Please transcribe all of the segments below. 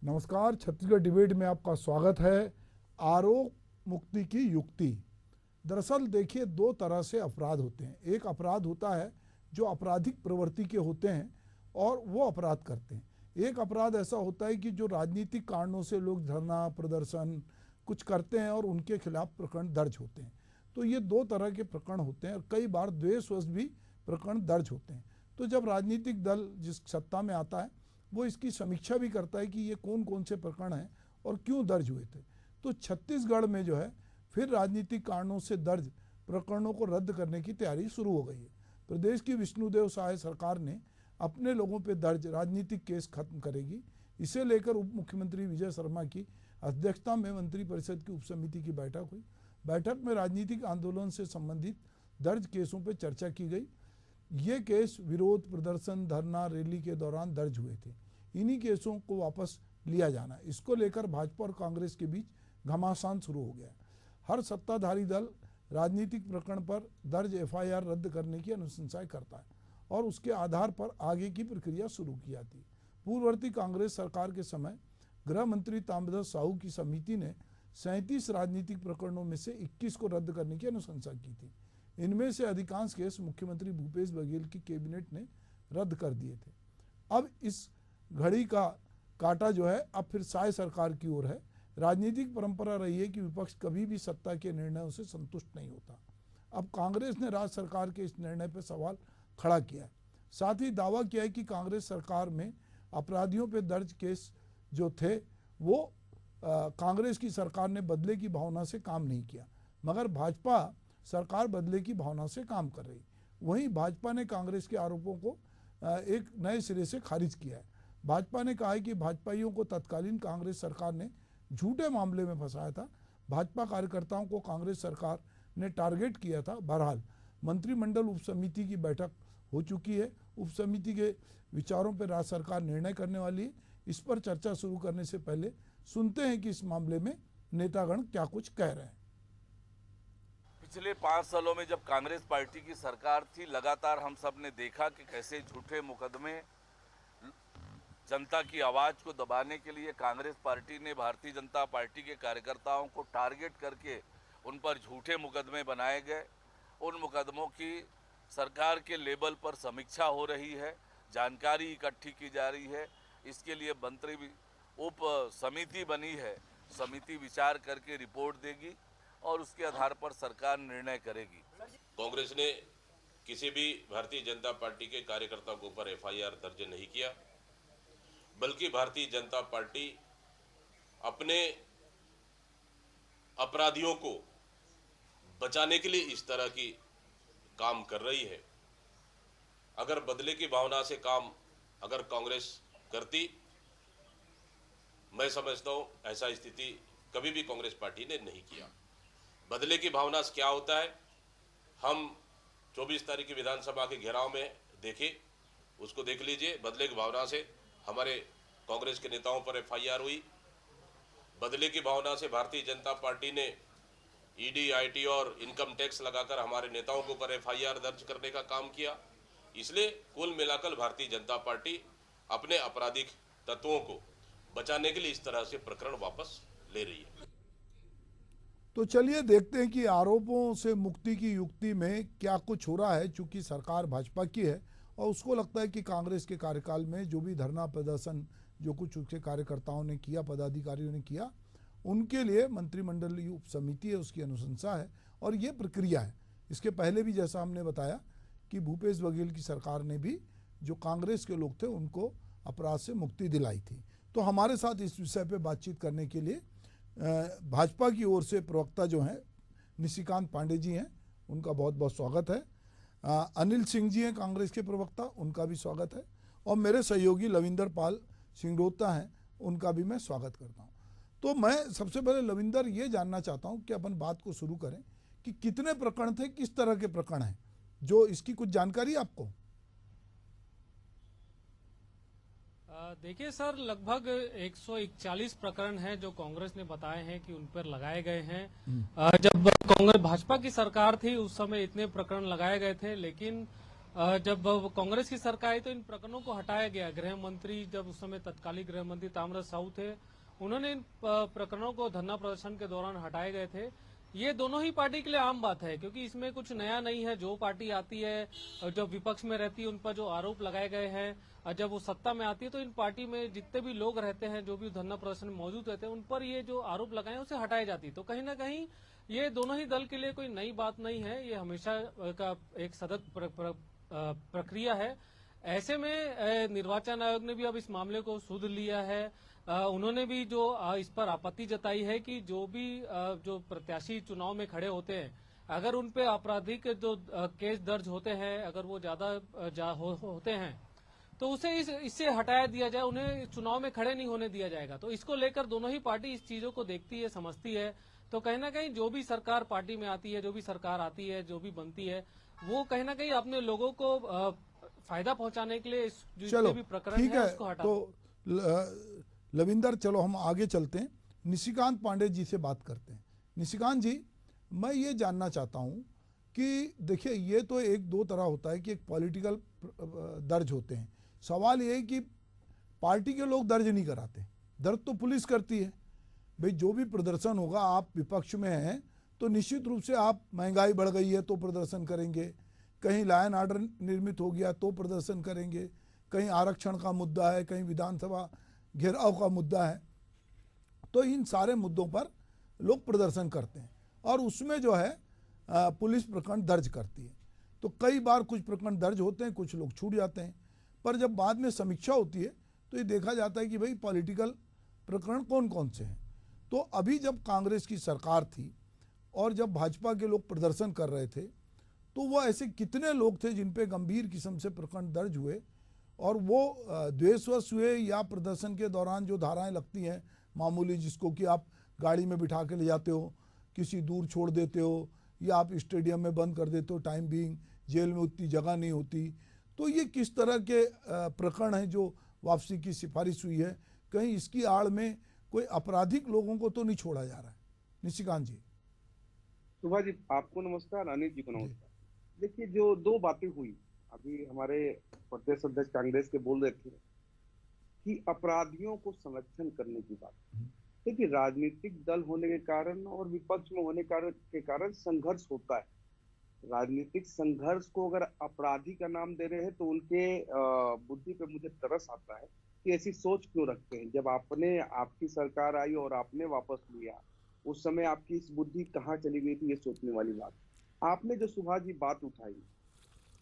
नमस्कार, छत्तीसगढ़ डिबेट में आपका स्वागत है। आरोप मुक्ति की युक्ति। दरअसल देखिए, दो तरह से अपराध होते हैं। एक अपराध होता है जो आपराधिक प्रवृत्ति के होते हैं और वो अपराध करते हैं। एक अपराध ऐसा होता है कि जो राजनीतिक कारणों से लोग धरना प्रदर्शन कुछ करते हैं और उनके खिलाफ प्रकरण दर्ज होते हैं। तो ये दो तरह के प्रकरण होते हैं और कई बार द्वेषवश भी प्रकरण दर्ज होते हैं। तो जब राजनीतिक दल जिस सत्ता में आता है वो इसकी समीक्षा भी करता है कि ये कौन कौन से प्रकरण हैं और क्यों दर्ज हुए थे। तो छत्तीसगढ़ में जो है फिर राजनीतिक कारणों से दर्ज प्रकरणों को रद्द करने की तैयारी शुरू हो गई है। प्रदेश की विष्णुदेव साय सरकार ने अपने लोगों पर दर्ज राजनीतिक केस खत्म करेगी। इसे लेकर उप मुख्यमंत्री विजय शर्मा की अध्यक्षता में मंत्रिपरिषद की उपसमिति की बैठक हुई। बैठक में राजनीतिक आंदोलन से संबंधित दर्ज केसों पर चर्चा की गई। ये केस विरोध प्रदर्शन धरना रैली के दौरान दर्ज हुए थे। इन्हीं केसों को वापस लिया जाना, इसको लेकर भाजपा और कांग्रेस के बीच घमासान शुरू हो गया। हर सत्ताधारी दल राजनीतिक प्रकरण पर दर्ज एफआईआर रद्द करने की अनुशंसा करता है और उसके आधार पर आगे की प्रक्रिया शुरू की जाती है। पूर्ववर्ती कांग्रेस सरकार के समय गृह मंत्री ताम्रध्वज साहू की समिति ने 37 राजनीतिक प्रकरणों में से 21 को रद्द करने की अनुशंसा की थी। इनमें से अधिकांश केस मुख्यमंत्री भूपेश बघेल की कैबिनेट ने रद्द कर दिए थे। अब इस घड़ी का काटा जो है अब फिर साय सरकार की ओर है। राजनीतिक परंपरा रही है कि विपक्ष कभी भी सत्ता के निर्णयों से संतुष्ट नहीं होता। अब कांग्रेस ने राज्य सरकार के इस निर्णय पर सवाल खड़ा किया है। साथ ही दावा किया है कि कांग्रेस सरकार में अपराधियों पर दर्ज केस जो थे वो कांग्रेस की सरकार ने बदले की भावना से काम नहीं किया, मगर भाजपा सरकार बदले की भावना से काम कर रही। वहीं भाजपा ने कांग्रेस के आरोपों को एक नए सिरे से खारिज किया है। भाजपा ने कहा है कि भाजपाइयों को तत्कालीन कांग्रेस सरकार ने झूठे मामले में फंसाया था। भाजपा कार्यकर्ताओं को कांग्रेस सरकार ने टारगेट किया था। बहरहाल मंत्रिमंडल उपसमिति की बैठक हो चुकी है। उपसमिति के विचारों पर राज्य सरकार निर्णय करने वाली है। इस पर चर्चा शुरू करने से पहले सुनते हैं कि इस मामले में नेतागण क्या कुछ कह रहे हैं। पिछले 5 सालों में जब कांग्रेस पार्टी की सरकार थी, लगातार हम सब ने देखा कि कैसे झूठे मुकदमे जनता की आवाज़ को दबाने के लिए कांग्रेस पार्टी ने भारतीय जनता पार्टी के कार्यकर्ताओं को टारगेट करके उन पर झूठे मुकदमे बनाए गए। उन मुकदमों की सरकार के लेवल पर समीक्षा हो रही है, जानकारी इकट्ठी की जा रही है। इसके लिए मंत्री उप समिति बनी है। समिति विचार करके रिपोर्ट देगी और उसके आधार पर सरकार निर्णय करेगी। कांग्रेस ने किसी भी भारतीय जनता पार्टी के कार्यकर्ता के ऊपर एफआईआर दर्ज नहीं किया, बल्कि भारतीय जनता पार्टी अपने अपराधियों को बचाने के लिए इस तरह की काम कर रही है। अगर बदले की भावना से काम अगर कांग्रेस करती, मैं समझता हूं ऐसा स्थिति कभी भी कांग्रेस पार्टी ने नहीं किया। बदले की भावना से क्या होता है, हम 24 तारीख की विधानसभा के घेराव में देखे, उसको देख लीजिए। बदले की भावना से हमारे कांग्रेस के नेताओं पर एफआईआर हुई। बदले की भावना से भारतीय जनता पार्टी ने ईडी, आईटी और इनकम टैक्स लगाकर हमारे नेताओं के ऊपर एफआईआर दर्ज करने का काम किया। इसलिए कुल मिलाकर भारतीय जनता पार्टी अपने आपराधिक तत्वों को बचाने के लिए इस तरह से प्रकरण वापस ले रही है। तो चलिए देखते हैं कि आरोपों से मुक्ति की युक्ति में क्या कुछ हो रहा है। चूंकि सरकार भाजपा की है और उसको लगता है कि कांग्रेस के कार्यकाल में जो भी धरना प्रदर्शन जो कुछ उसके कार्यकर्ताओं ने किया, पदाधिकारियों ने किया, उनके लिए मंत्रिमंडलीय उपसमिति है, उसकी अनुशंसा है और ये प्रक्रिया है। इसके पहले भी जैसा हमने बताया कि भूपेश बघेल की सरकार ने भी जो कांग्रेस के लोग थे उनको अपराध से मुक्ति दिलाई थी। तो हमारे साथ इस विषय पर बातचीत करने के लिए भाजपा की ओर से प्रवक्ता जो हैं निशिकांत पांडे जी हैं, उनका बहुत बहुत स्वागत है। अनिल सिंह जी हैं कांग्रेस के प्रवक्ता, उनका भी स्वागत है। और मेरे सहयोगी लविंदर पाल सिंगरोता हैं, उनका भी मैं स्वागत करता हूं। तो मैं सबसे पहले लविंदर ये जानना चाहता हूं कि अपन बात को शुरू करें कि कितने प्रकरण थे, किस तरह के प्रकरण हैं, जो इसकी कुछ जानकारी आपको? देखिए सर, लगभग 141 प्रकरण हैं जो कांग्रेस ने बताए हैं कि उन पर लगाए गए हैं। जब कांग्रेस भाजपा की सरकार थी उस समय इतने प्रकरण लगाए गए थे, लेकिन जब कांग्रेस की सरकार आई तो इन प्रकरणों को हटाया गया। गृह मंत्री, जब उस समय तत्कालीन गृह मंत्री ताम्रध्वज साहू थे, उन्होंने इन प्रकरणों को धरना प्रदर्शन के दौरान हटाए गए थे। ये दोनों ही पार्टी के लिए आम बात है, क्योंकि इसमें कुछ नया नहीं है। जो पार्टी आती है, जो विपक्ष में रहती है, उन पर जो आरोप लगाए गए हैं, जब वो सत्ता में आती है तो इन पार्टी में जितने भी लोग रहते हैं, जो भी धरना प्रदर्शन में मौजूद रहते हैं, उन पर ये जो आरोप लगाए हैं उसे हटाई जाती है। तो कहीं ना कहीं ये दोनों ही दल के लिए कोई नई बात नहीं है। ये हमेशा का एक सतत प्रक्रिया है। ऐसे में निर्वाचन आयोग ने भी अब इस मामले को सुध लिया है। उन्होंने भी जो इस पर आपत्ति जताई है कि जो भी जो प्रत्याशी चुनाव में खड़े होते हैं, अगर उन पे आपराधिक जो केस दर्ज होते हैं, अगर वो ज्यादा होते हैं, तो उसे इससे हटाया दिया जाए, उन्हें चुनाव में खड़े नहीं होने दिया जाएगा। तो इसको लेकर दोनों ही पार्टी इस चीजों को देखती है, समझती है। तो कहीं ना कहीं जो भी सरकार पार्टी में आती है, जो भी सरकार आती है, जो भी बनती है, वो कहीं ना कहीं अपने लोगों को फायदा पहुंचाने के लिए चलो जितने भी प्रकरण ठीक है है, उसको हटा। तो लविंदर, चलो हम आगे चलते हैं, निशिकांत पांडे जी से बात करते हैं। निशिकांत जी, मैं ये जानना चाहता हूँ कि देखिए, ये तो एक दो तरह होता है कि एक पॉलिटिकल दर्ज होते हैं। सवाल ये है कि पार्टी के लोग दर्ज नहीं कराते, दर्ज तो पुलिस करती है। भाई जो भी प्रदर्शन होगा, आप विपक्ष में हैं तो निश्चित रूप से आप, महंगाई बढ़ गई है तो प्रदर्शन करेंगे, कहीं लॉ एंड ऑर्डर निर्मित हो गया तो प्रदर्शन करेंगे, कहीं आरक्षण का मुद्दा है, कहीं विधानसभा घेराव का मुद्दा है, तो इन सारे मुद्दों पर लोग प्रदर्शन करते हैं और उसमें जो है पुलिस प्रकरण दर्ज करती है। तो कई बार कुछ प्रकरण दर्ज होते हैं, कुछ लोग छूट जाते हैं, पर जब बाद में समीक्षा होती है तो ये देखा जाता है कि भाई पॉलिटिकल प्रकरण कौन कौन से हैं। तो अभी जब कांग्रेस की सरकार थी और जब भाजपा के लोग प्रदर्शन कर रहे थे, तो वो ऐसे कितने लोग थे जिन पे गंभीर किस्म से प्रकरण दर्ज हुए, और वो द्वेषवश हुए या प्रदर्शन के दौरान जो धाराएं लगती हैं मामूली, जिसको कि आप गाड़ी में बिठा के ले जाते हो, किसी दूर छोड़ देते हो, या आप स्टेडियम में बंद कर देते हो टाइम बीइंग, जेल में उतनी जगह नहीं होती, तो ये किस तरह के प्रकरण हैं जो वापसी की सिफारिश हुई है? कहीं इसकी आड़ में कोई आपराधिक लोगों को तो नहीं छोड़ा जा रहा है? निशिकांत जी। सुभा जी, आपको नमस्कार, अनिल जी को नमस्कार। देखिए, जो दो बातें हुई, अभी हमारे प्रदेश अध्यक्ष कांग्रेस के बोल रहे थे कि अपराधियों को संरक्षण करने की बात। देखिए, राजनीतिक दल होने के कारण और विपक्ष में होने के कारण संघर्ष होता है। राजनीतिक संघर्ष को अगर अपराधी का नाम दे रहे हैं तो उनके बुद्धि पे मुझे तरस आता है कि ऐसी सोच क्यों रखते हैं। जब आपकी सरकार आई और आपने वापस लिया, उस समय आपकी इस बुद्धि कहाँ चली गई थी, ये सोचने वाली बात। आपने जो सुभाष जी बात उठाई,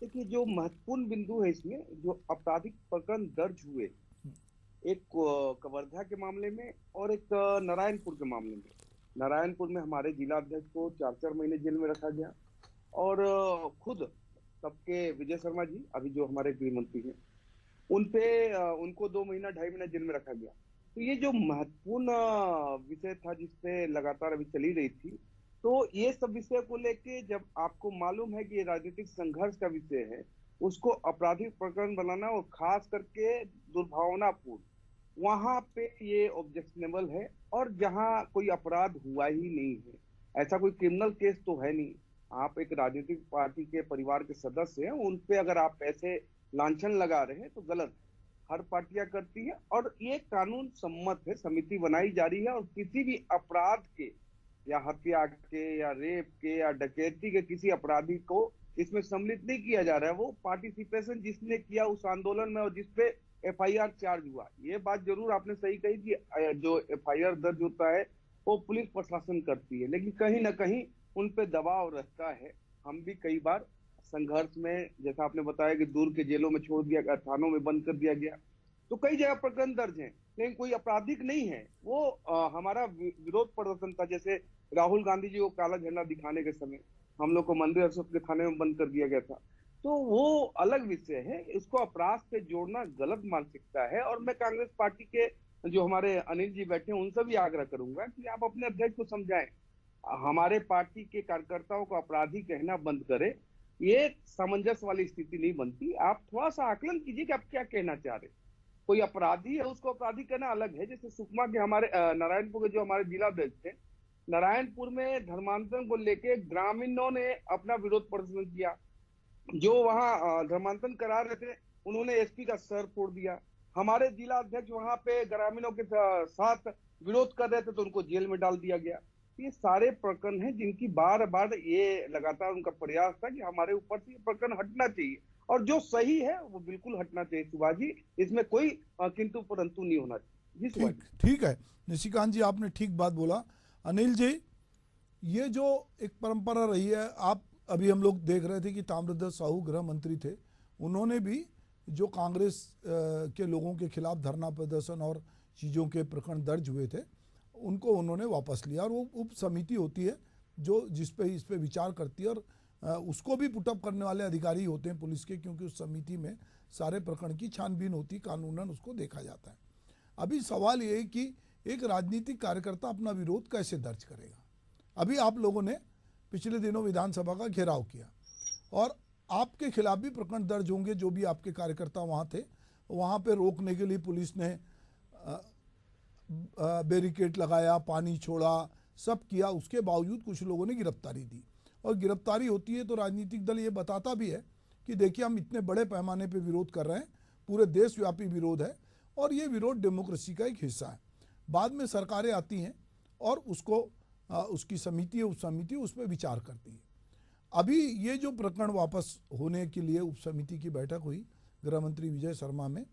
देखिए जो महत्वपूर्ण बिंदु है इसमें, जो आपराधिक प्रकरण दर्ज हुए, एक कवर्धा के मामले में और एक नारायणपुर के मामले में। नारायणपुर में हमारे जिला अध्यक्ष को 4-4 महीने जेल में रखा गया, और खुद सबके विजय शर्मा जी, अभी जो हमारे गृह मंत्री हैं, उनको 2 महीना 2.5 महीना जेल में रखा गया। तो ये जो महत्वपूर्ण विषय था जिसपे लगातार अभी चली रही थी, तो ये सब विषय को लेके जब आपको मालूम है कि ये राजनीतिक संघर्ष का विषय है, उसको आपराधिक प्रकरण बनाना, और खास करके दुर्भावनापूर्ण, वहां पे ये ऑब्जेक्शनेबल है। और जहां कोई अपराध हुआ ही नहीं है, ऐसा कोई क्रिमिनल केस तो है नहीं, आप एक राजनीतिक पार्टी के परिवार के सदस्य हैं, उन पे अगर आप ऐसे लांछन लगा रहे हैं तो गलत। हर पार्टियां करती है और ये कानून सम्मत है, समिति बनाई जा रही है, और किसी भी अपराध के, या हत्या के, या रेप के, या डकैती के किसी अपराधी को इसमें सम्मिलित नहीं किया जा रहा है। वो पार्टिसिपेशन जिसने किया उस आंदोलन में और जिसपे FIR चार्ज हुआ, ये बात जरूर आपने सही कही कि जो FIR दर्ज होता है वो पुलिस प्रशासन करती है, लेकिन कहीं ना कहीं उन पे दबाव रहता है। हम भी कई बार संघर्ष में, जैसा आपने बताया कि दूर के जेलों में छोड़ दिया गया, थानों में बंद कर दिया गया, तो कई जगह प्रकरण दर्ज हैं, लेकिन कोई आपराधिक नहीं है। वो हमारा विरोध प्रदर्शन था, जैसे राहुल गांधी जी को काला झंडा दिखाने के समय हम लोग को मंदिर अशोक के थाने में बंद कर दिया गया था, तो वो अलग विषय है। इसको अपराध से जोड़ना गलत मानसिकता है। और मैं कांग्रेस पार्टी के जो हमारे अनिल जी बैठे हैं उनसे भी आग्रह करूंगा कि आप अपने अध्यक्ष को समझाएं, हमारे पार्टी के कार्यकर्ताओं को अपराधी कहना बंद करें। ये सामंजस्य वाली स्थिति नहीं बनती। आप थोड़ा सा आकलन कीजिए कि आप क्या कहना चाह रहे हैं। कोई अपराधी है, उसको अपराधी कहना अलग है। जैसे सुकमा के हमारे नारायणपुर के जो हमारे जिला अध्यक्ष थे, नारायणपुर में धर्मांतरण को लेके ग्रामीणों ने अपना विरोध प्रदर्शन किया, जो वहां धर्मांतरण करा रहे थे उन्होंने एसपी का सर फोड़ दिया। हमारे जिला अध्यक्ष वहां पे ग्रामीणों के साथ विरोध कर रहे थे तो उनको जेल में डाल दिया गया। ये सारे प्रकरण हैं जिनकी बार बार ये लगातार उनका प्रयास था कि हमारे ऊपर से ये प्रकरण हटना चाहिए, और जो सही है वो बिल्कुल हटना चाहिए सुभाष जी, इसमें कोई किंतु परंतु नहीं होना चाहिए। जी सुभाष ठीक ठीक है निशिकांत जी, आपने ठीक बात बोला। अनिल जी, ये जो एक परंपरा रही है, आप अभी हम लोग देख रहे थे कि ताम्रध्वज साहू गृह मंत्री थे, उन्होंने भी जो कांग्रेस के लोगों के खिलाफ धरना प्रदर्शन और चीज़ों के प्रकरण दर्ज हुए थे उनको उन्होंने वापस लिया, और वो उप समिति होती है जो जिस पे इस पे विचार करती है, और उसको भी पुटअप करने वाले अधिकारी होते हैं पुलिस के, क्योंकि उस समिति में सारे प्रकरण की छानबीन होती, कानूनन उसको देखा जाता है। अभी सवाल ये है कि एक राजनीतिक कार्यकर्ता अपना विरोध कैसे दर्ज करेगा। अभी आप लोगों ने पिछले दिनों विधानसभा का घेराव किया और आपके खिलाफ भी प्रकरण दर्ज होंगे, जो भी आपके कार्यकर्ता वहाँ थे। वहाँ पे रोकने के लिए पुलिस ने बैरिकेड लगाया, पानी छोड़ा, सब किया, उसके बावजूद कुछ लोगों ने गिरफ्तारी दी। और गिरफ्तारी होती है तो राजनीतिक दल ये बताता भी है कि देखिए हम इतने बड़े पैमाने पे विरोध कर रहे हैं, पूरे देशव्यापी विरोध है और ये विरोध डेमोक्रेसी का एक हिस्सा है। बाद में सरकारें आती हैं और उसको उसकी समिति है, उस समिति उस पर विचार करती है। अभी ये जो प्रकरण वापस होने के लिए उप समिति की बैठक हुई गृह मंत्री विजय शर्मा में,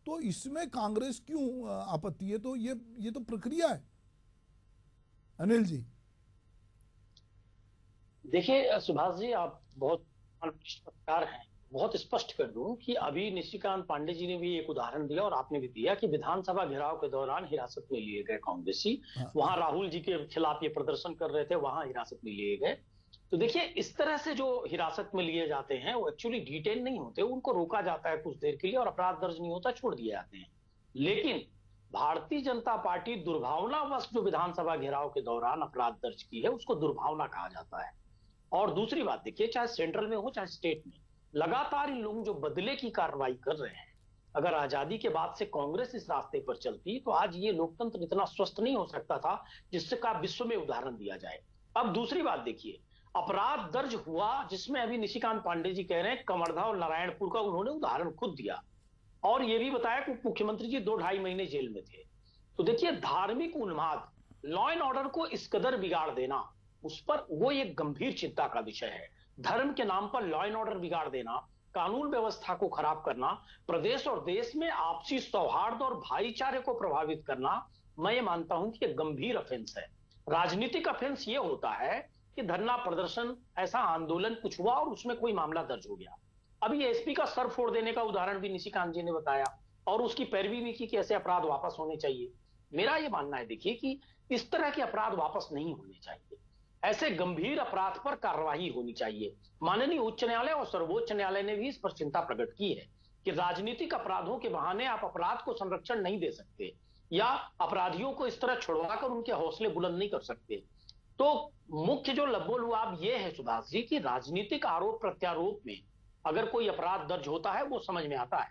तो इसमें कांग्रेस क्यों आपत्ति है? तो ये तो प्रक्रिया है। अनिल जी देखिए सुभाष जी, आप बहुत पत्रकार हैं, बहुत स्पष्ट कर दूं कि अभी निशिकांत पांडे जी ने भी एक उदाहरण दिया और आपने भी दिया कि विधानसभा घेराव के दौरान हिरासत में लिए गए कांग्रेसी, वहां राहुल जी के खिलाफ ये प्रदर्शन कर रहे थे, वहां हिरासत में लिए गए। तो देखिए इस तरह से जो हिरासत में लिए जाते हैं वो एक्चुअली डिटेन नहीं होते, उनको रोका जाता है कुछ देर के लिए और अपराध दर्ज नहीं होता, छोड़ दिए जाते हैं। लेकिन भारतीय जनता पार्टी दुर्भावनावश जो विधानसभा घेराव के दौरान अपराध दर्ज की है उसको दुर्भावना कहा जाता है। और दूसरी बात देखिए, चाहे सेंट्रल में हो चाहे स्टेट में, लगातार इन लोग जो बदले की कार्रवाई कर रहे हैं, अगर आजादी के बाद से कांग्रेस इस रास्ते पर चलती तो आज ये लोकतंत्र इतना स्वस्थ नहीं हो सकता था जिसका विश्व में उदाहरण दिया जाए। अब दूसरी बात देखिए, अपराध दर्ज हुआ जिसमें अभी निशिकांत पांडे जी कह रहे हैं कमरधा और नारायणपुर का उन्होंने उदाहरण खुद दिया और ये भी बताया कि मुख्यमंत्री जी 2-2.5 महीने जेल में थे। तो देखिए धार्मिक उन्माद, लॉ एंड ऑर्डर को इस कदर बिगाड़ देना, उस पर वो एक गंभीर चिंता का विषय है। धर्म के नाम पर लॉ एंड ऑर्डर बिगाड़ देना, कानून व्यवस्था को खराब करना, प्रदेश और देश में आपसी सौहार्द और भाईचारे को प्रभावित करना, मैं ये मानता हूं कि यह गंभीर ऑफेंस है। राजनीतिक ऑफेंस ये होता है कि धरना प्रदर्शन, ऐसा आंदोलन कुछ हुआ और उसमें कोई मामला दर्ज हो गया। अभी एसपी का सर फोड़ देने का उदाहरण भी निशिकांत जी ने बताया और उसकी पैरवी भी की कि ऐसे अपराध वापस होने चाहिए। मेरा ये मानना है देखिए कि इस तरह के अपराध वापस नहीं होने चाहिए, ऐसे गंभीर अपराध पर कार्रवाई होनी चाहिए। माननीय उच्च न्यायालय और सर्वोच्च न्यायालय ने भी इस पर चिंता प्रकट की है कि राजनीतिक अपराधों के बहाने आप अपराध को संरक्षण नहीं दे सकते या अपराधियों को इस तरह छुड़वाकर उनके हौसले बुलंद नहीं कर सकते। तो मुख्य जो लब्बो-लुआब ये है सुभाष जी कि राजनीतिक आरोप प्रत्यारोप में अगर कोई अपराध दर्ज होता है वो समझ में आता है,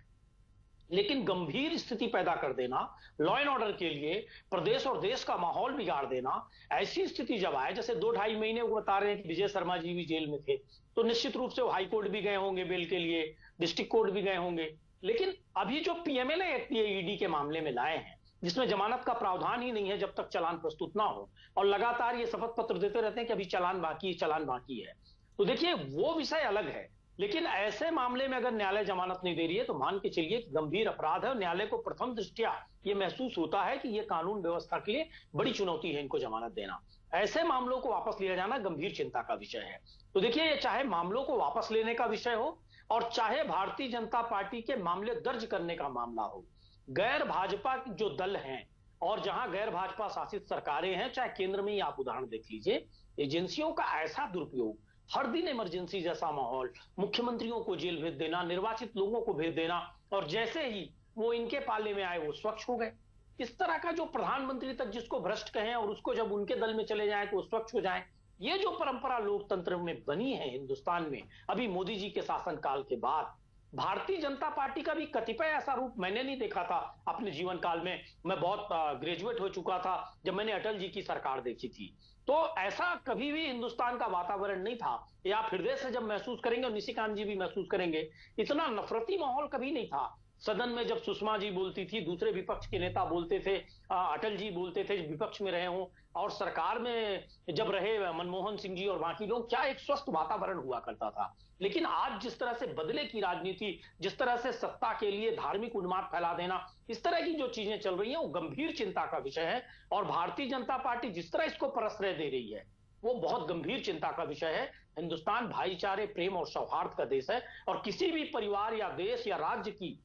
लेकिन गंभीर स्थिति पैदा कर देना, लॉ एंड ऑर्डर के लिए प्रदेश और देश का माहौल बिगाड़ देना, ऐसी स्थिति जब आए, जैसे 2-2.5 महीने वो बता रहे हैं कि विजय शर्मा जी भी जेल में थे, तो निश्चित रूप से वो हाई कोर्ट भी गए होंगे बेल के लिए, डिस्ट्रिक्ट कोर्ट भी गए होंगे। लेकिन अभी जो पीएमएलए एक्ट ईडी के मामले में लाए हैं जिसमें जमानत का प्रावधान ही नहीं है जब तक चालान प्रस्तुत ना हो, और लगातार ये शपथ पत्र देते रहते हैं कि अभी चालान बाकी है, चालान बाकी है, तो देखिए वो विषय अलग है। लेकिन ऐसे मामले में अगर न्यायालय जमानत नहीं दे रही है तो मान के चलिए कि गंभीर अपराध है और न्यायालय को प्रथम दृष्टया ये महसूस होता है कि ये कानून व्यवस्था के लिए बड़ी चुनौती है इनको जमानत देना। ऐसे मामलों को वापस लिया जाना गंभीर चिंता का विषय है। तो देखिए ये चाहे मामलों को वापस लेने का विषय हो और चाहे भारतीय जनता पार्टी के मामले दर्ज करने का मामला हो, गैर भाजपा जो दल हैं और जहां गैर भाजपा शासित सरकारें हैं, चाहे केंद्र में ही आप उदाहरण देख लीजिए, एजेंसियों का ऐसा दुरुपयोग, हर दिन इमरजेंसी जैसा माहौल, मुख्यमंत्रियों को जेल भेज देना, निर्वाचित लोगों को भेज देना और जैसे ही वो इनके पाले में आए वो स्वच्छ हो गए। इस तरह का जो प्रधानमंत्री तक जिसको भ्रष्ट कहें और उसको जब उनके दल में चले जाएं तो वो स्वच्छ हो जाएं, ये जो परंपरा लोकतंत्र में बनी है हिंदुस्तान में अभी मोदी जी के शासन काल के बाद, भारतीय जनता पार्टी का भी कतिपय ऐसा रूप मैंने नहीं देखा था अपने जीवन काल में। मैं बहुत ग्रेजुएट हो चुका था जब मैंने अटल जी की सरकार देखी थी। तो ऐसा कभी भी हिंदुस्तान का वातावरण नहीं था। ये आप हृदय से जब महसूस करेंगे और निशिकांत जी भी महसूस करेंगे, इतना नफरती माहौल कभी नहीं था। सदन में जब सुषमा जी बोलती थी, दूसरे विपक्ष के नेता बोलते थे, अटल जी बोलते थे विपक्ष में रहे हों, और सरकार में जब रहे मनमोहन सिंह जी और बाकी लोग, क्या एक स्वस्थ वातावरण हुआ करता था। लेकिन आज जिस तरह से बदले की राजनीति, जिस तरह से सत्ता के लिए धार्मिक उन्माद फैला देना, इस तरह की जो चीजें चल रही हैं वो गंभीर चिंता का विषय है। और भारतीय जनता पार्टी जिस तरह इसको प्रश्रय दे रही है वो बहुत गंभीर चिंता का विषय है। हिंदुस्तान भाईचारे, प्रेम और सौहार्द का देश है, और किसी भी परिवार या देश या राज्य की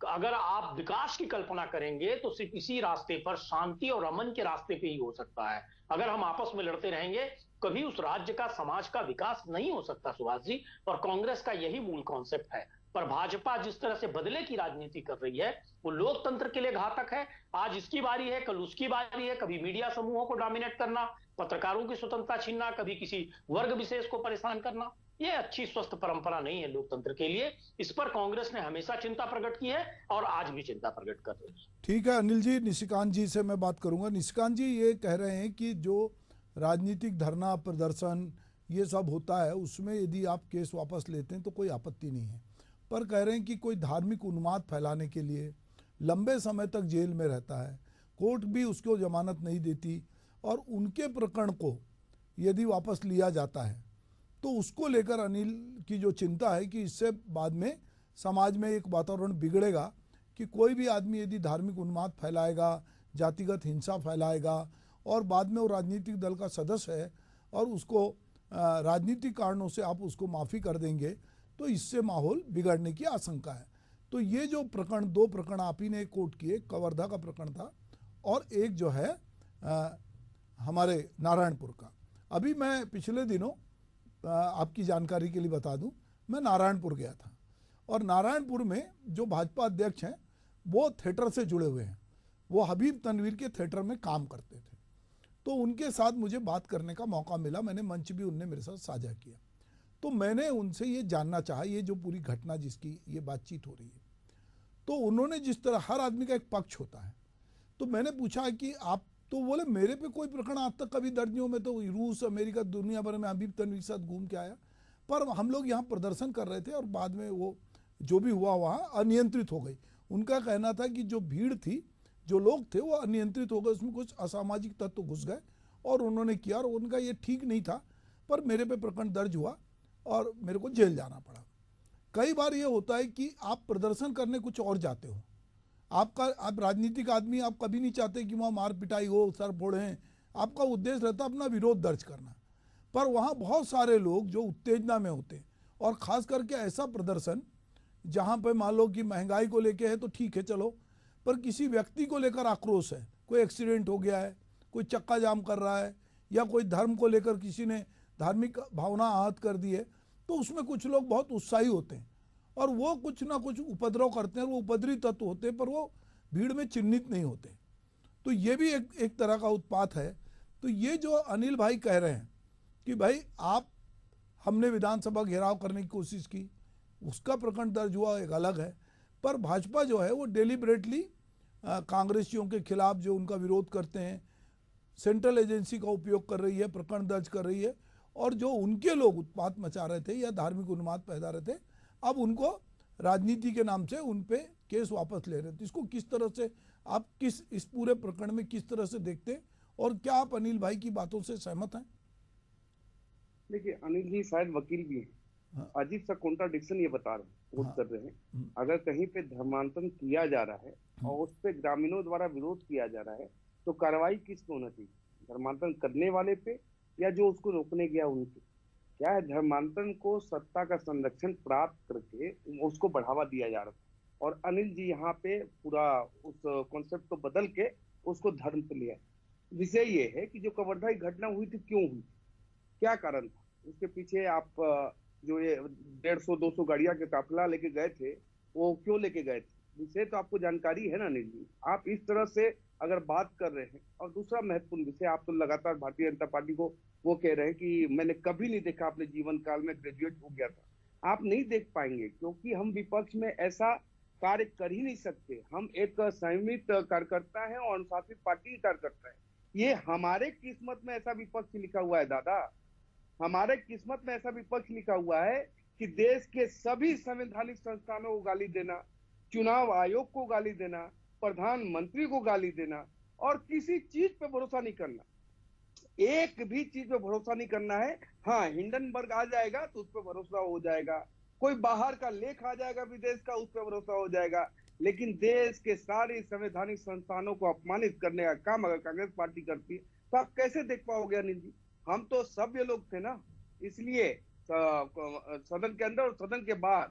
अगर आप विकास की कल्पना करेंगे तो सिर्फ इसी रास्ते पर, शांति और अमन के रास्ते पे ही हो सकता है। अगर हम आपस में लड़ते रहेंगे कभी उस राज्य का, समाज का विकास नहीं हो सकता सुभाष जी। और कांग्रेस का यही मूल कॉन्सेप्ट है। पर भाजपा जिस तरह से बदले की राजनीति कर रही है वो लोकतंत्र के लिए घातक है। आज इसकी बारी है, कल उसकी बारी है। कभी मीडिया समूहों को डोमिनेट करना, पत्रकारों की स्वतंत्रता छीनना, कभी किसी वर्ग विशेष को परेशान करना, ये अच्छी स्वस्थ परंपरा नहीं है लोकतंत्र के लिए। इस पर कांग्रेस ने हमेशा चिंता प्रकट की है और आज भी चिंता प्रकट कर रही है। ठीक है अनिल जी, निशिकांत जी से मैं बात करूंगा। निशिकांत जी ये कह रहे हैं कि जो राजनीतिक धरना प्रदर्शन ये सब होता है उसमें यदि आप केस वापस लेते हैं तो कोई आपत्ति नहीं है, पर कह रहे हैं कि कोई धार्मिक उन्माद फैलाने के लिए लंबे समय तक जेल में रहता है, कोर्ट भी उसको जमानत नहीं देती, और उनके प्रकरण को यदि वापस लिया जाता है तो उसको लेकर अनिल की जो चिंता है कि इससे बाद में समाज में एक वातावरण बिगड़ेगा कि कोई भी आदमी यदि धार्मिक उन्माद फैलाएगा, जातिगत हिंसा फैलाएगा, और बाद में वो राजनीतिक दल का सदस्य है और उसको राजनीतिक कारणों से आप उसको माफ़ी कर देंगे तो इससे माहौल बिगड़ने की आशंका है। तो ये जो प्रकरण, दो प्रकरण आप ही ने कोर्ट किए, कवर्धा का प्रकरण था और एक जो है हमारे नारायणपुर का। अभी मैं पिछले दिनों आपकी जानकारी के लिए बता दूं, मैं नारायणपुर गया था और नारायणपुर में जो भाजपा अध्यक्ष हैं वो थिएटर से जुड़े हुए हैं, वो हबीब तनवीर के थिएटर में काम करते थे, तो उनके साथ मुझे बात करने का मौका मिला। मैंने मंच भी उनने मेरे साथ साझा किया, तो मैंने उनसे ये जानना चाहा, ये जो पूरी घटना जिसकी ये बातचीत हो रही है, तो उन्होंने जिस तरह, हर आदमी का एक पक्ष होता है, तो मैंने पूछा कि आप, तो बोले मेरे पे कोई प्रकरण आज तक कभी दर्ज नहीं हो, मैं तो रूस, अमेरिका, दुनिया भर में हबीब तनवीर के साथ घूम के आया, पर हम लोग यहाँ प्रदर्शन कर रहे थे और बाद में वो जो भी हुआ वहाँ अनियंत्रित हो गई। उनका कहना था कि जो भीड़ थी, जो लोग थे वो अनियंत्रित हो गए, उसमें कुछ असामाजिक तत्व घुस गए और उन्होंने किया, और उनका ये ठीक नहीं था, पर मेरे पे प्रकरण दर्ज हुआ और मेरे को जेल जाना पड़ा। कई बार ये होता है कि आप प्रदर्शन करने कुछ और जाते हो, आप राजनीतिक आदमी, आप कभी नहीं चाहते कि वहाँ मार पिटाई हो, सर फोड़ें, आपका उद्देश्य रहता अपना विरोध दर्ज करना, पर वहाँ बहुत सारे लोग जो उत्तेजना में होते हैं, और ख़ास करके ऐसा प्रदर्शन जहाँ पे मान लो कि महंगाई को लेके है तो ठीक है चलो, पर किसी व्यक्ति को लेकर आक्रोश है, कोई एक्सीडेंट हो गया है, कोई चक्का जाम कर रहा है, या कोई धर्म को लेकर किसी ने धार्मिक भावना आहत कर दी है, तो उसमें कुछ लोग बहुत उत्साही होते हैं और वो कुछ ना कुछ उपद्रव करते हैं, वो उपद्रवी तत्व होते हैं, पर वो भीड़ में चिन्हित नहीं होते। तो ये भी एक तरह का उत्पात है। तो ये जो अनिल भाई कह रहे हैं कि भाई हमने विधानसभा घेराव करने की कोशिश की, उसका प्रकरण दर्ज हुआ एक अलग है, पर भाजपा जो है वो डेलिबरेटली कांग्रेसियों के खिलाफ जो उनका विरोध करते हैं, सेंट्रल एजेंसी का उपयोग कर रही है, प्रकरण दर्ज कर रही है, और जो उनके लोग उत्पात मचा रहे थे या धार्मिक उन्माद पैदा रहे थे, अब उनको राजनीति के नाम से उन पे केस वापस ले रहे थे। इसको किस तरह से आप इस पूरे प्रकरण में किस तरह से देखते हैं, और क्या आप अनिल भाई की बातों से सहमत हैं? देखिए अनिल जी शायद वकील भी हैं, हाँ। अजीब सा कॉन्ट्राडिक्शन ये बता रहे हैं, कोट कर रहे हैं। अगर कहीं पे धर्मांतरण किया जा रहा है और उस पे ग्रामीणों द्वारा विरोध किया जा रहा है, तो कार्रवाई किस पे होना चाहिए, धर्मांतरण करने वाले पे या जो उसको रोकने गया उनके? क्या है, धर्मांतरण को सत्ता का संरक्षण प्राप्त करके उसको बढ़ावा दिया जा रहा था, और अनिल जी यहाँ पे पूरा उस कॉन्सेप्ट को बदल के उसको धर्म पे लिया। विषय ये है कि जो कवर्धा की घटना हुई थी, क्यों हुई, क्या कारण था उसके पीछे? आप जो ये 150-200 गाड़ियां के काफिला लेके गए थे, वो क्यों लेके गए थे, विषय तो आपको जानकारी है ना अनिल जी। आप इस तरह से अगर बात कर रहे हैं, और दूसरा महत्वपूर्ण विषय, आप तो लगातार भारतीय जनता पार्टी को वो कह रहे हैं कि मैंने कभी नहीं देखा अपने जीवन काल में, ग्रेजुएट हो गया था। आप नहीं देख पाएंगे, क्योंकि हम विपक्ष में ऐसा कार्य कर ही नहीं सकते। हम एक संयमित कार्यकर्ता है और अनुशासित पार्टी की कार्यकर्ता है। ये हमारे किस्मत में ऐसा विपक्ष लिखा हुआ है दादा, हमारे किस्मत में ऐसा विपक्ष लिखा हुआ है कि देश के सभी संवैधानिक संस्थानों को गाली देना, चुनाव आयोग को गाली देना, प्रधानमंत्री को गाली देना और किसी चीज पे भरोसा नहीं करना, एक भी चीज पे भरोसा नहीं करना है। हाँ, हिंडनबर्ग आ जाएगा तो उस पर भरोसा हो जाएगा, कोई बाहर का लेख आ जाएगा विदेश का, उस पर भरोसा हो जाएगा, लेकिन देश के सारे संवैधानिक संस्थानों को अपमानित करने का काम अगर कांग्रेस पार्टी करती है तो आप कैसे देख पाओगे अनिल जी? हम तो सभ्य लोग थे ना, इसलिए सदन के अंदर और सदन के बाहर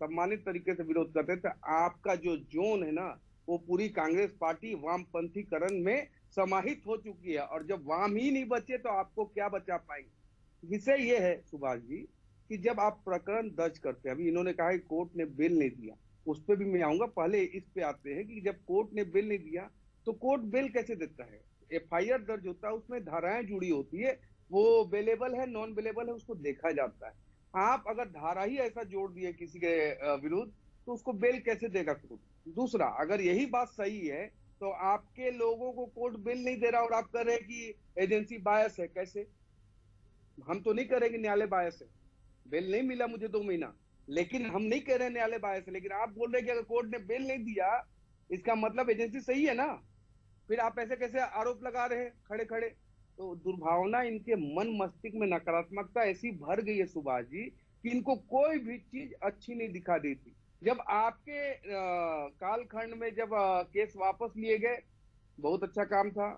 सम्मानित तरीके से विरोध करते थे। आपका जो जोन है ना, वो पूरी कांग्रेस पार्टी वामपंथीकरण में समाहित हो चुकी है, और जब वाम ही नहीं बचे तो आपको क्या बचा पाएंगे। विषय ये है सुभाष जी कि जब आप प्रकरण दर्ज करते हैं, अभी इन्होंने कहा कि कोर्ट ने बेल नहीं दिया, उस पर भी मैं आऊंगा, पहले इस पे आते हैं कि जब कोर्ट ने बेल नहीं दिया तो कोर्ट बेल कैसे देता है? एफआईआर दर्ज होता है, उसमें धाराएं जुड़ी होती है, वो बेलेबल है नॉन बेलेबल है उसको देखा जाता है। आप अगर धारा ही ऐसा जोड़ दिए किसी के विरुद्ध तो उसको बेल कैसे देगा कोर्ट? दूसरा, अगर यही बात सही है तो आपके लोगों को कोर्ट बेल नहीं दे रहा और आप कह रहे हैं कि एजेंसी बायस है, कैसे? हम तो नहीं करेंगे न्यायालय बायस है, बेल नहीं मिला मुझे 2 महीना, लेकिन हम नहीं कह रहे न्यायालय बायस है, लेकिन आप बोल रहे हैं कि अगर कोर्ट ने बेल नहीं दिया इसका मतलब एजेंसी सही है ना, फिर आप ऐसे कैसे आरोप लगा रहे हैं खड़े खड़े? तो दुर्भावना, इनके मन मस्तिष्क में नकारात्मकता ऐसी भर गई है सुभाष जी कि इनको कोई भी चीज अच्छी नहीं दिखा देती। जब आपके कालखंड में जब केस वापस लिए गए, बहुत अच्छा काम था,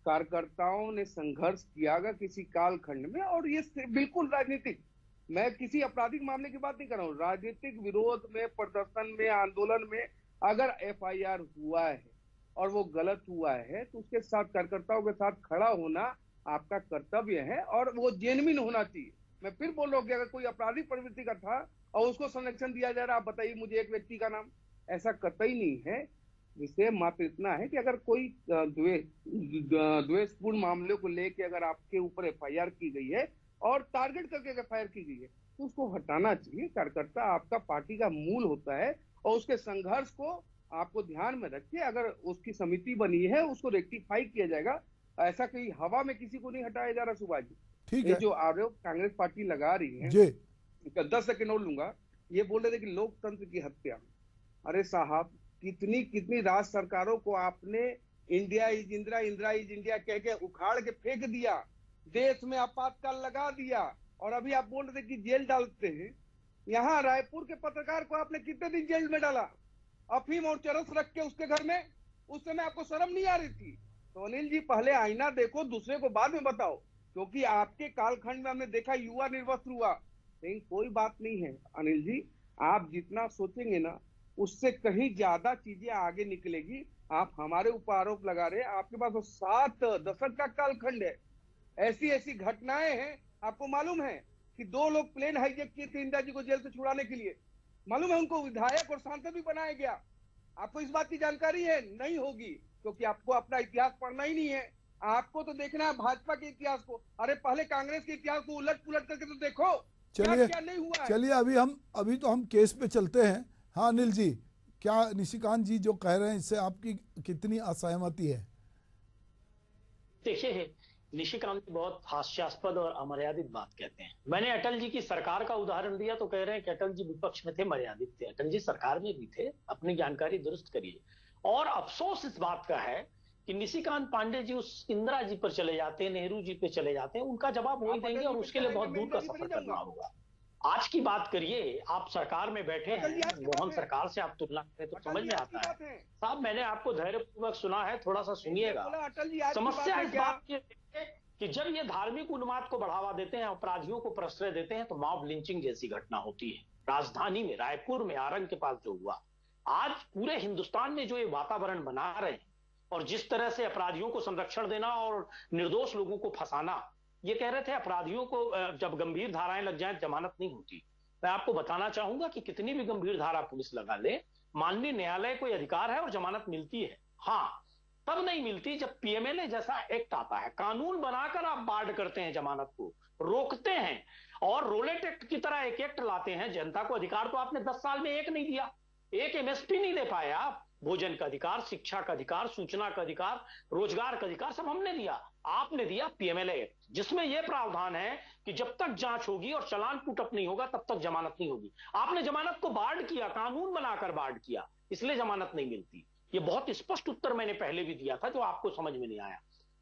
कार्यकर्ताओं ने संघर्ष कियागा किसी कालखंड में, और ये बिल्कुल राजनीतिक, मैं किसी आपराधिक मामले की बात नहीं कर रहा हूँ, राजनीतिक विरोध में, प्रदर्शन में, आंदोलन में अगर एफआईआर हुआ है और वो गलत हुआ है तो उसके साथ कार्यकर्ताओं के साथ खड़ा होना आपका कर्तव्य है और वो जेन्युइन होना चाहिए। मैं फिर बोल रहा हूँ कि अगर कोई आपराधिक प्रवृत्ति का था और उसको संरक्षण दिया जा रहा है, आप बताइए मुझे एक व्यक्ति का नाम, ऐसा कतई नहीं है। विषय मात्र इतना है कि अगर कोई द्वेषपूर्ण मामले को लेकर अगर आपके ऊपर एफआईआर की गई है और टारगेट करके एफआईआर की गई है तो उसको हटाना चाहिए। कार्यकर्ता आपका पार्टी का मूल होता है और उसके संघर्ष को आपको ध्यान में रखिए। अगर उसकी समिति बनी है उसको रेक्टिफाई किया जाएगा, ऐसा कोई हवा में किसी को नहीं हटाया जा रहा सुभाष जी। ठीक ये है जो आरोप कांग्रेस पार्टी लगा रही है, जी 10 सेकंड और लूंगा, ये बोल रहे थे कि लोकतंत्र की हत्या। अरे साहब, कितनी कितनी राज्य सरकारों को आपने India is Indira, Indira is India कह के उखाड़ के फेंक दिया, देश में आपातकाल लगा दिया, और अभी आप बोल रहे थे कि जेल डालते हैं। यहाँ रायपुर के पत्रकार को आपने कितने दिन जेल में डाला, अफीम और चरस रख के उसके घर में? उस समय आपको शर्म नहीं आ रही थी? तो अनिल जी, पहले आईना देखो, दूसरे को बाद में बताओ, क्योंकि आपके कालखंड में हमने देखा युवा निर्वस्त्र हुआ। लेकिन कोई बात नहीं है अनिल जी, आप जितना सोचेंगे ना उससे कहीं ज्यादा चीजें आगे निकलेगी। आप हमारे ऊपर आरोप लगा रहे हैं, आपके पास तो 7 दशक का कालखंड है, ऐसी ऐसी घटनाएं हैं। आपको मालूम है कि 2 लोग प्लेन हाईजैक किए थे इंदिरा जी को जेल से छुड़ाने के लिए, मालूम है उनको विधायक और सांसद भी बनाया गया। आपको इस बात की जानकारी है? नहीं होगी, क्योंकि आपको अपना इतिहास पढ़ना ही नहीं है। आपको तो देखना है भाजपा के इतिहास को। अरे पहले कांग्रेस के इतिहास को उलट पुलट करके तो देखो, चलिए क्या नहीं हुआ है। चलिए अभी तो हम केस पे चलते हैं। हाँ अनिल जी, क्या निशिकांत जी जो कह रहे हैं इससे आपकी कितनी असहमति है? देखिए, निशिकांत जी बहुत हास्यास्पद और अमर्यादित बात कहते हैं। मैंने अटल जी की सरकार का उदाहरण दिया तो कह रहे हैं कि अटल जी विपक्ष में थे, मर्यादित थे। अटल जी सरकार में भी थे, अपनी जानकारी दुरुस्त करिए। और अफसोस इस बात का है कि निशिकांत पांडे जी उस इंदिरा जी पर चले जाते हैं, नेहरू जी पे चले जाते हैं, उनका जवाब वही देंगे और उसके लिए बहुत दूर का सफर करना होगा। आज की बात करिए, आप सरकार में बैठे हैं, मोहन सरकार से आप तुलना करें तो समझ में आता है। साहब, मैंने आपको धैर्यपूर्वक सुना है, थोड़ा सा सुनिएगा। समस्या इस बात की है कि जब ये धार्मिक उन्माद को बढ़ावा देते हैं, अपराधियों को प्रश्रय देते हैं, तो मॉब लिंचिंग जैसी घटना होती है। राजधानी में, रायपुर में, आरंग के पास जो हुआ, आज पूरे हिंदुस्तान में जो ये वातावरण बना रहे हैं और जिस तरह से अपराधियों को संरक्षण देना और निर्दोष लोगों को फंसाना, ये कह रहे थे अपराधियों को जब गंभीर धाराएं लग जाए जमानत नहीं होती। मैं आपको बताना चाहूंगा कि कितनी भी गंभीर धारा पुलिस लगा ले, माननीय न्यायालय को अधिकार है और जमानत मिलती है। हाँ, तब नहीं मिलती जब पीएमएलए जैसा एक्ट आता है। कानून बनाकर आप बार्ड करते हैं, जमानत को रोकते हैं और रोलेट एक्ट की तरह एक एक्ट लाते हैं। जनता को अधिकार तो आपने 10 साल में एक नहीं दिया, एक एमएसपी नहीं दे पाए आप। भोजन का अधिकार, शिक्षा का अधिकार, सूचना का अधिकार, रोजगार का अधिकार सब हमने दिया। आपने दिया पीएमएलए एक्ट, जिसमें यह प्रावधान है कि जब तक जांच होगी और चालान पुटअप नहीं होगा तब तक जमानत नहीं होगी। आपने जमानत को बार्ड किया, कानून बनाकर बार्ड किया, इसलिए जमानत नहीं मिलती। ये बहुत स्पष्ट उत्तर मैंने पहले भी दिया था जो आपको समझ में नहीं आया।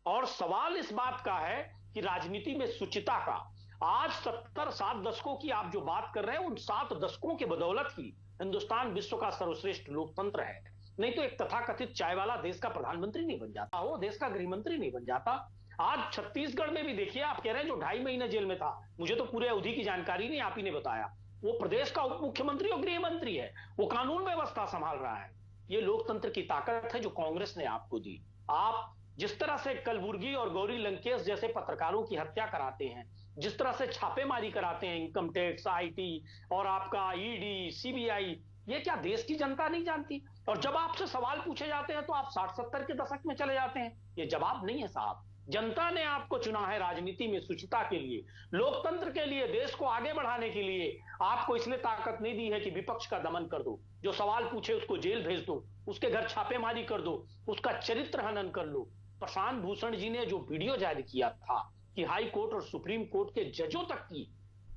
और सवाल इस बात का है कि राजनीति में शुचिता का, आज 7 दशकों की आप जो बात कर रहे हैं, उन 7 दशकों के बदौलत ही हिंदुस्तान विश्व का सर्वश्रेष्ठ लोकतंत्र है। नहीं तो एक तथाकथित चाय वाला देश का प्रधानमंत्री नहीं बन जाता हो, देश का गृह मंत्री नहीं बन जाता। आज छत्तीसगढ़ में भी देखिए, आप कह रहे हैं जो 2.5 महीने जेल में था, मुझे तो पूरे अवधि की जानकारी नहीं, आप ही ने बताया। वो प्रदेश का उप मुख्यमंत्री और गृह मंत्री है, वो कानून व्यवस्था संभाल रहा है। ये लोकतंत्र की ताकत है जो कांग्रेस ने आपको दी। आप जिस तरह से कलबुर्गी और गौरी लंकेश जैसे पत्रकारों की हत्या कराते हैं, जिस तरह से छापेमारी कराते हैं, इनकम टैक्स, आईटी और आपका ईडी, सीबीआई, ये क्या देश की जनता नहीं जानती? और जब आपसे सवाल पूछे जाते हैं तो आप 60-70 के दशक में चले जाते हैं। ये जवाब नहीं है साहब। जनता ने आपको चुना है राजनीति में शुचिता के लिए, लोकतंत्र के लिए, देश को आगे बढ़ाने के लिए। आपको इसलिए ताकत नहीं दी है कि विपक्ष का दमन कर दो, जो सवाल पूछे उसको जेल भेज दो, उसके घर छापेमारी कर दो, उसका चरित्र हनन कर लो। प्रशांत भूषण जी ने जो वीडियो जारी किया था कि हाई कोर्ट और सुप्रीम कोर्ट के जजों तक की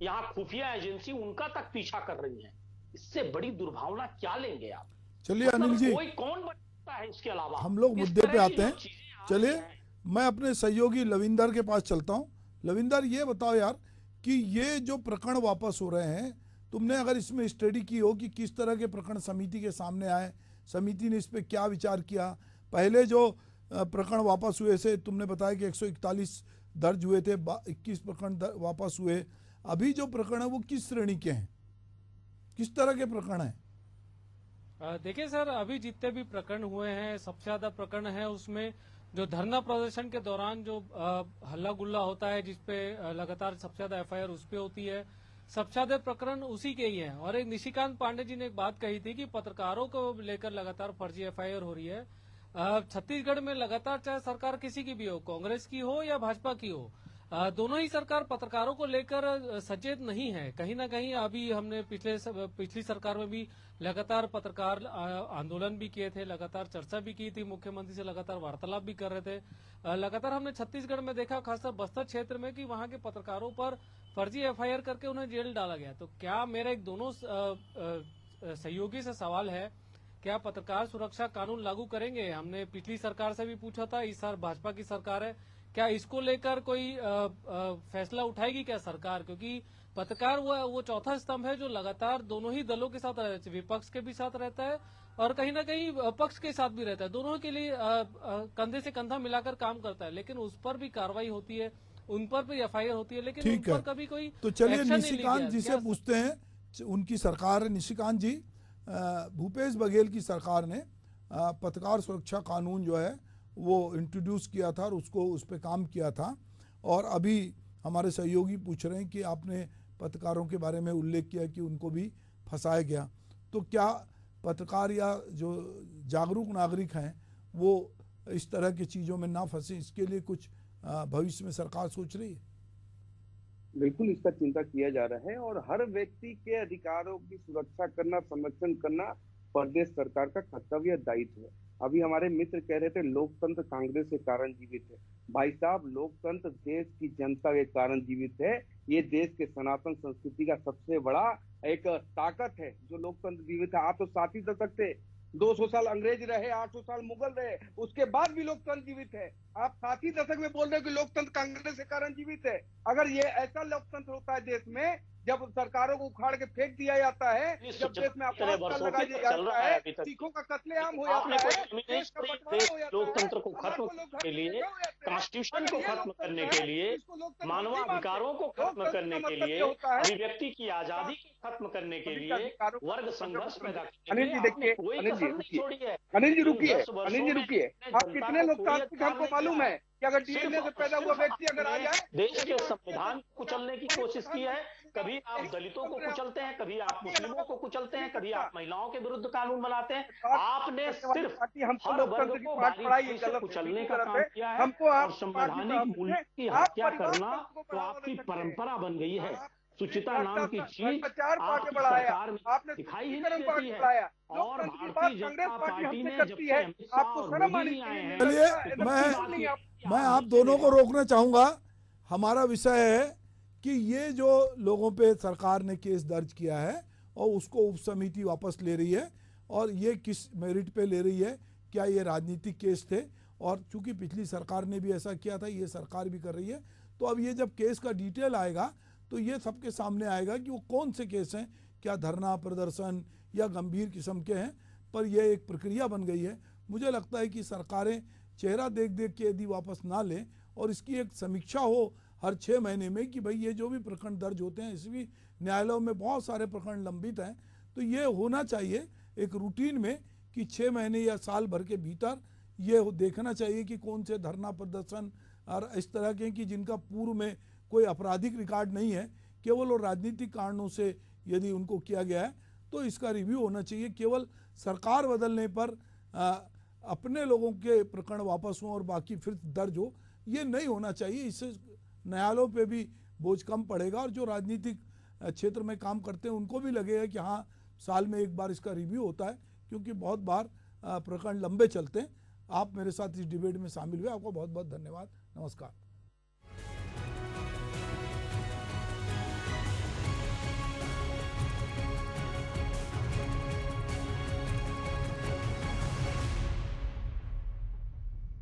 यहां खुफिया एजेंसी उनका तक पीछा कर रही है, इससे बड़ी दुर्भावना क्या लेंगे आप? चलिए अनिल जी, कोई कौन बनता है इसके अलावा? हम लोग मुद्दे पे आते हैं। चलिए मैं अपने सहयोगी लविंदर के पास चलता हूं। लविंदर, ये बताओ यार कि ये जो प्रकरण वापस हो रहे हैं, तुमने अगर इसमें स्टडी की हो कि किस तरह के प्रकरण समिति के सामने आए, समिति ने इस पर क्या विचार किया। पहले जो प्रकरण वापस हुए से तुमने बताया कि 141 दर्ज हुए थे, 21 प्रकरण वापस हुए। अभी जो प्रकरण है वो किस श्रेणी के हैं, किस तरह के प्रकरण हैं? देखिए सर, अभी जितने भी प्रकरण हुए हैं, सबसे ज्यादा प्रकरण है उसमें जो धरना प्रदर्शन के दौरान जो हल्ला गुल्ला होता है, जिसपे लगातार सबसे ज्यादा एफआईआर उस पे होती है, सबसे ज्यादा प्रकरण उसी के ही हैं। और एक निशिकांत पांडे जी ने एक बात कही थी कि पत्रकारों को लेकर लगातार फर्जी एफआईआर हो रही है। छत्तीसगढ़ में लगातार, चाहे सरकार किसी की भी हो, कांग्रेस की हो या भाजपा की हो, दोनों ही सरकार पत्रकारों को लेकर सचेत नहीं है। कहीं ना कहीं अभी हमने पिछली सरकार में भी लगातार पत्रकार आंदोलन भी किए थे, लगातार चर्चा भी की थी, मुख्यमंत्री से लगातार वार्तालाप भी कर रहे थे। लगातार हमने छत्तीसगढ़ में देखा, खासकर बस्तर क्षेत्र में, कि वहां के पत्रकारों पर फर्जी एफआईआर करके उन्हें जेल डाला गया। तो क्या, मेरा एक दोनों सहयोगी से सवाल है, क्या पत्रकार सुरक्षा कानून लागू करेंगे? हमने पिछली सरकार से भी पूछा था, इस साल भाजपा की सरकार है, क्या इसको लेकर कोई फैसला उठाएगी क्या सरकार? क्योंकि पत्रकार वो चौथा स्तंभ है जो लगातार दोनों ही दलों के साथ रहता है, विपक्ष के भी साथ रहता है और कहीं ना कहीं पक्ष के साथ भी रहता है, दोनों के लिए कंधे से कंधा मिलाकर काम करता है। लेकिन उस पर भी कार्रवाई होती है, उन पर भी एफआईआर होती है, लेकिन उन पर कभी कोई तो चलिए निशिकांत जी से पूछते हैं, उनकी सरकार, निशिकांत जी, भूपेश बघेल की सरकार ने पत्रकार सुरक्षा कानून जो है वो इंट्रोड्यूस किया था और उसको उस पर काम किया था। और अभी हमारे सहयोगी पूछ रहे हैं कि आपने पत्रकारों के बारे में उल्लेख किया कि उनको भी फंसाया गया। तो क्या पत्रकार या जो जागरूक नागरिक हैं वो इस तरह की चीज़ों में ना फंसे, इसके लिए कुछ भविष्य में सरकार सोच रही है? बिल्कुल इसका चिंता किया जा रहा है और हर व्यक्ति के अधिकारों की सुरक्षा करना, संरक्षण करना प्रदेश सरकार का कर्तव्य, दायित्व है। अभी हमारे मित्र कह रहे थे लोकतंत्र कांग्रेस के कारण जीवित है। भाई साहब, लोकतंत्र देश की जनता के कारण जीवित है। ये देश के सनातन संस्कृति का सबसे बड़ा एक ताकत है जो लोकतंत्र जीवित है। आप तो 7 दशक थे, 200 साल अंग्रेज रहे, 800 साल मुगल रहे, उसके बाद भी लोकतंत्र जीवित है। आप 7 दशक में बोल रहे हो कि लोकतंत्र कांग्रेस के कारण जीवित है। अगर ये ऐसा लोकतंत्र होता है देश में, जब सरकारों को उखाड़ के फेंक दिया जाता है, जब देश में अपराध लगाया जाता है, सिखों का कत्लेआम हो जाता है, देश का बंटवारा हो जाता है, लोकतंत्र को खत्म करने के लिए, कॉन्स्टिट्यूशन को खत्म करने के लिए, मानवाधिकारों को खत्म करने के लिए, अभिव्यक्ति की आजादी को खत्म करने के लिए, वर्ग संघर्ष पैदा करने के लिए, देखिए अनिल जी रुकिए, आप कितने लोकतांत्रिक हमको मालूम है कि अगर डीएनए से पैदा हुआ व्यक्ति अगर आ जाए, देश के संविधान को कुचलने की कोशिश की है, कभी आप दलितों को कुचलते हैं, कभी आप मुस्लिमों को कुचलते हैं, कभी आप महिलाओं के विरुद्ध कानून बनाते हैं। आपने सिर्फ हर वर्ग को बारीकी से कुचलने का काम किया है और संवैधानिक मूल्य की हत्या करना तो आपकी परंपरा बन गई है। सुचिता नाम की चीज आपकी सरकार में दिखाई ही नहीं देती है। और भारतीय जनता पार्टी ने जब से अमित शाह और मोदी जी आए हैं, चलिए मैं आप दोनों को रोकना चाहूंगा। हमारा विषय है कि ये जो लोगों पे सरकार ने केस दर्ज किया है और उसको उप समिति वापस ले रही है, और ये किस मेरिट पे ले रही है, क्या ये राजनीतिक केस थे? और चूंकि पिछली सरकार ने भी ऐसा किया था, ये सरकार भी कर रही है, तो अब ये जब केस का डिटेल आएगा तो ये सबके सामने आएगा कि वो कौन से केस हैं, क्या धरना प्रदर्शन या गंभीर किस्म के हैं। पर यह एक प्रक्रिया बन गई है। मुझे लगता है कि सरकारें चेहरा देख देख के यदि वापस ना लें और इसकी एक समीक्षा हो हर 6 महीने में कि भाई ये जो भी प्रकरण दर्ज होते हैं, इसी भी न्यायालयों में बहुत सारे प्रकरण लंबित हैं, तो ये होना चाहिए एक रूटीन में कि 6 महीने या साल भर के भीतर ये देखना चाहिए कि कौन से धरना प्रदर्शन और इस तरह के कि जिनका पूर्व में कोई आपराधिक रिकॉर्ड नहीं है, केवल वो राजनीतिक कारणों से यदि उनको किया गया है तो इसका रिव्यू होना चाहिए। केवल सरकार बदलने पर अपने लोगों के प्रकरण वापस हों और बाकी फिर दर्ज हो, ये नहीं होना चाहिए। इससे न्यायालयों पे भी बोझ कम पड़ेगा और जो राजनीतिक क्षेत्र में काम करते हैं उनको भी लगेगा कि हाँ, साल में एक बार इसका रिव्यू होता है, क्योंकि बहुत बार प्रकरण लंबे चलते हैं। आप मेरे साथ इस डिबेट में शामिल हुए, आपको बहुत बहुत धन्यवाद। नमस्कार।